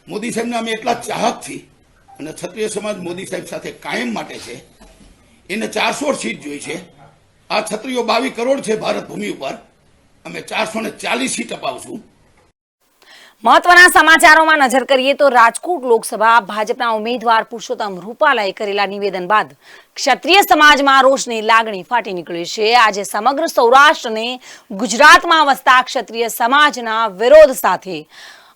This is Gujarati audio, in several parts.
મોદી સાહેબને અમે એટલા ચાહક છીએ અને ક્ષત્રિય સમાજ મોદી સાહેબ સાથે કાયમ માટે છે. એને 400 સીટ જોઈ છે. આ ક્ષત્રિયો 22 કરોડ છે ભારત ભૂમિ ઉપર. અમે 440 સીટ અપાવશું. મહત્વના સમાચારોમાં નજર કરીએ તો રાજકોટ લોકસભા ભાજપના ઉમેદવાર પુરુષોત્તમ રૂપાલાએ કરેલા નિવેદન બાદ ક્ષત્રિય સમાજમાં રોષની લાગણી ફાટી નીકળી છે. આજે સમગ્ર સૌરાષ્ટ્ર અને ગુજરાતમાં વસતા ક્ષત્રિય સમાજના વિરોધ સાથે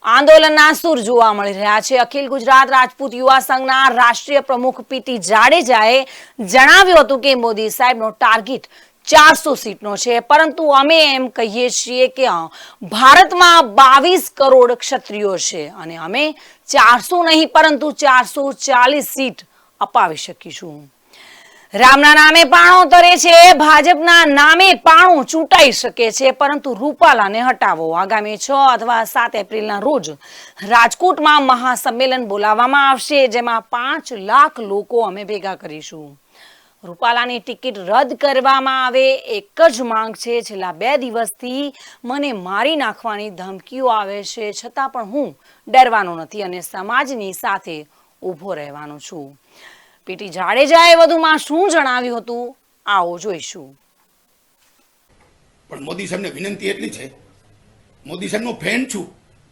આંદોલનના સૂર જોવા મળી રહ્યા છે. અખિલ ગુજરાત રાજપૂત યુવા સંઘના રાષ્ટ્રીય પ્રમુખ પીટી જાડેજાએ જણાવ્યું હતું કે મોદી સાહેબનો ટાર્ગેટ 400 સીટનો છે, પરંતુ અમે એમ કહીએ છીએ કે ભારતમાં 22 કરોડ ક્ષત્રિયો છે અને અમે 400 નહીં પરંતુ 440 સીટ અપાવી શકીશું. રામના નામે પાણો તરે છે, ભાજપના નામે પાણું ચૂંટાઈ શકે છે, પરંતુ રૂપાલાને હટાવો. આગામી 6 અથવા 7 એપ્રિલના રોજ રાજકોટમાં મહાસંમેલન બોલાવવામાં આવશે, જેમાં 5 લાખ લોકો અમે ભેગા કરીશું. રૂપાલાની ટિકિટ રદ કરવામાં આવે એક જ માંગ છે. છેલ્લા 2 દિવસથી મને મારી નાખવાની ધમકીઓ આવે છે, છતાં પણ હું ડરવાનો નથી અને સમાજની સાથે ઊભો રહેવાનો છું. પીટી જાડેજાએ વધુમાં શું જણાવ્યું હતું, આવો જોઈશું. પણ મોદી સાહેબને વિનંતી એટલી છે, મોદી સાહેબનો ફેન છું,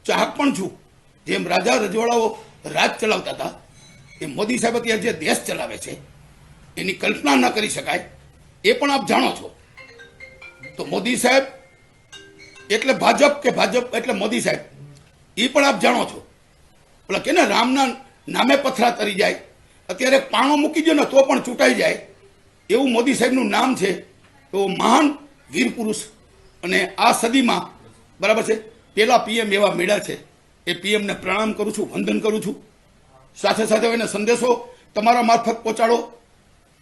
ચાહક પણ છું. જેમ રાજા રજવાડાઓ રાજ ચલાવતા હતા એ મોદી સાહેબ અત્યારે જે દેશ ચલાવે છે એની કલ્પના ન કરી શકાય. એ પણ આપ જાણો છો. તો મોદી સાહેબ એટલે ભાજપ કે ભાજપ એટલે મોદી સાહેબ, એ પણ આપ જાણો છો. પેલા કે ને રામના નામે પથરા તરી જાય, અત્યારે પાણો મૂકી દો ને તો પણ ચૂંટાઈ જાય, એવું મોદી સાહેબનું નામ છે. તો મહાન વીર પુરુષ અને આ સદીમાં બરાબર છે પેલા પીએમ એવા મળ્યા છે. એ પીએમને પ્રણામ કરું છું, વંદન કરું છું. સાથે સાથે એને સંદેશો તમારા મારફત પહોંચાડો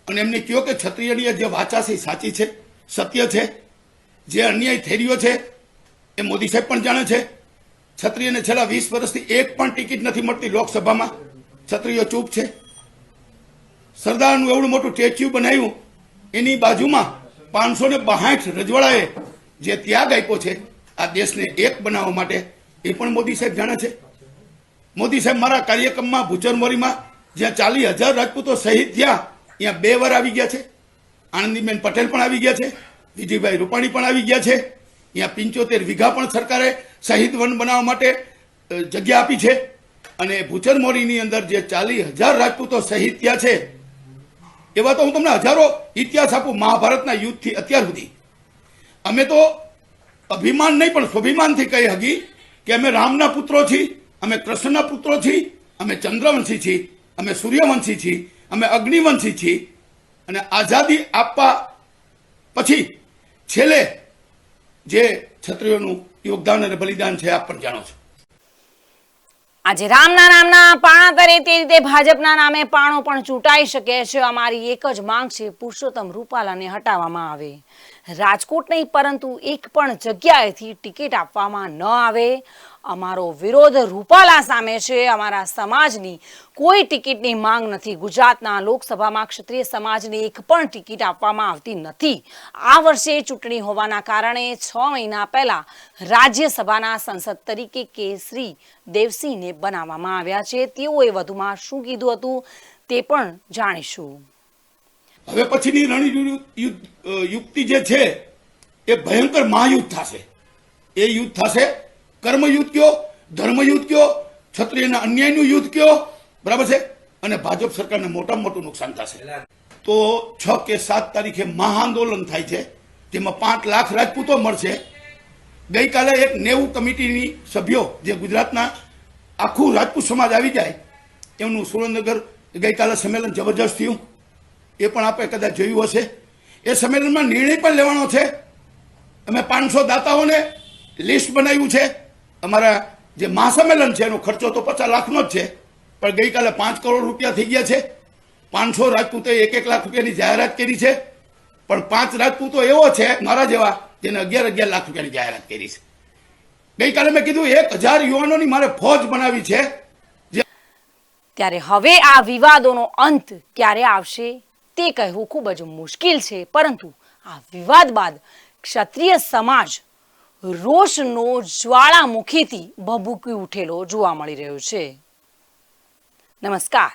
અને એમને કહો કે ક્ષત્રિયની જે વાચા છે સાચી છે, સત્ય છે. જે અન્યાય થઈ રહ્યો છે એ મોદી સાહેબ પણ જાણે છે. ક્ષત્રિયને છેલ્લા 20 વર્ષથી એક પણ ટિકિટ નથી મળતી લોકસભામાં. ક્ષત્રિયો ચૂપ છે. સરદારનું એવડું મોટું સ્ટેચ્યુ બનાવ્યું, એની બાજુમાં 562 રજવાડાએ જે ત્યાગ આપ્યો છે આ દેશને એક બનાવવા માટે, એ પણ મોદી સાહેબ જાણે છે. મોદી સાહેબ મારા કાર્યક્રમમાં ભુજરમોરીમાં જ્યાં 40,000 રાજપૂતો શહીદ થયા અહીંયા 2 વાર આવી ગયા છે. આનંદીબેન પટેલ પણ આવી ગયા છે, વિજયભાઈ રૂપાણી પણ આવી ગયા છે. અહીંયા 75 વીઘા પણ સરકારે શહીદ વન બનાવવા માટે જગ્યા આપી છે. અને ભુજરમોરીની અંદર જે 40,000 રાજપૂતો શહીદ થયા છે એવા તો હું તમને હજારો ઇતિહાસ આપું મહાભારતના યુદ્ધથી અત્યાર સુધી. અમે તો અભિમાન નહીં પણ સ્વાભિમાનથી કહી હકી કે અમે રામના પુત્રો છીએ, અમે કૃષ્ણના પુત્રો છીએ, અમે ચંદ્રવંશી છીએ, અમે સૂર્યવંશી છીએ, અમે અગ્નિવંશી છીએ. અને આઝાદી આપવા પછી છેલ્લે જે ક્ષત્રિયોનું યોગદાન અને બલિદાન છે આપ પણ જાણો છો. આજે રામના નામના પાણા તરે તે રીતે ભાજપના નામે પાણો પણ ચૂંટાઈ શકે છે. અમારી એક જ માંગ છે, પુરુષોત્તમ રૂપાલાને હટાવવામાં આવે. રાજકોટ નહીં પરંતુ એક પણ જગ્યાએથી ટિકિટ આપવામાં ન આવે. અમારો વિરોધ રૂપાલા સામે છે. અમારા સમાજની કોઈ ટિકિટની માંગ નથી. ગુજરાતના લોકસભામાં ક્ષત્રિય સમાજને એક પણ ટિકિટ આપવામાં આવતી નથી. આ વર્ષે ચૂંટણી હોવાના કારણે 6 મહિના પહેલા રાજ્યસભાના સંસદ તરીકે કેસરી દેવસિંહને બનાવવામાં આવ્યા છે. તેઓએ વધુમાં શું કીધું હતું તે પણ જાણીશું. હવે પછીની રણયુક્તિ જે છે એ ભયંકર મહાયુદ્ધ થશે. એ યુદ્ધ થશે કર્મયુદ્ધ કયો, ધર્મયુદ્ધ કયો, ક્ષત્રિયના અન્યાયનું યુદ્ધ કયો, બરાબર છે. અને ભાજપ સરકારને મોટામાં મોટું નુકસાન થશે. તો 6 કે 7 તારીખે મહાઆંદોલન થાય છે, જેમાં 5 લાખ રાજપૂતો મળશે. ગઈકાલે એક 90 કમિટીની સભ્યો જે ગુજરાતના આખું રાજપૂત સમાજ આવી જાય એમનું સુરેન્દ્રનગર ગઈકાલે સંમેલન જબરજસ્ત થયું. એ પણ આપણે કદાચ જોયું હશે. એ સંમેલનમાં નિર્ણય પણ લેવાનો છે. અમે 500 દાતાઓને લિસ્ટ બનાવ્યું છે. અમારા જે મહાસંમેલન છે એનો ખર્ચો તો 50 લાખનો જ છે, પણ ગઈકાલે 5 કરોડ રૂપિયા થઈ ગયા છે. 500 રાજપૂતોએ 1-1 લાખ રૂપિયાની જાહેરાત કરી છે. પણ 5 રાજપૂતો એવો છે મારા જેવા જેને 11-11 લાખ રૂપિયાની જાહેરાત કરી છે. ગઈકાલે મેં કીધું 1000 યુવાનોની મારે ફોજ બનાવી છે. ત્યારે હવે આ વિવાદોનો અંત ક્યારે આવશે તે કહેવું ખૂબ જ મુશ્કેલ છે, પરંતુ આ વિવાદ બાદ ક્ષત્રિય સમાજ રોષનો જ્વાળામુખીથી ભભૂકી ઉઠેલો જોવા મળી રહ્યો છે. નમસ્કાર.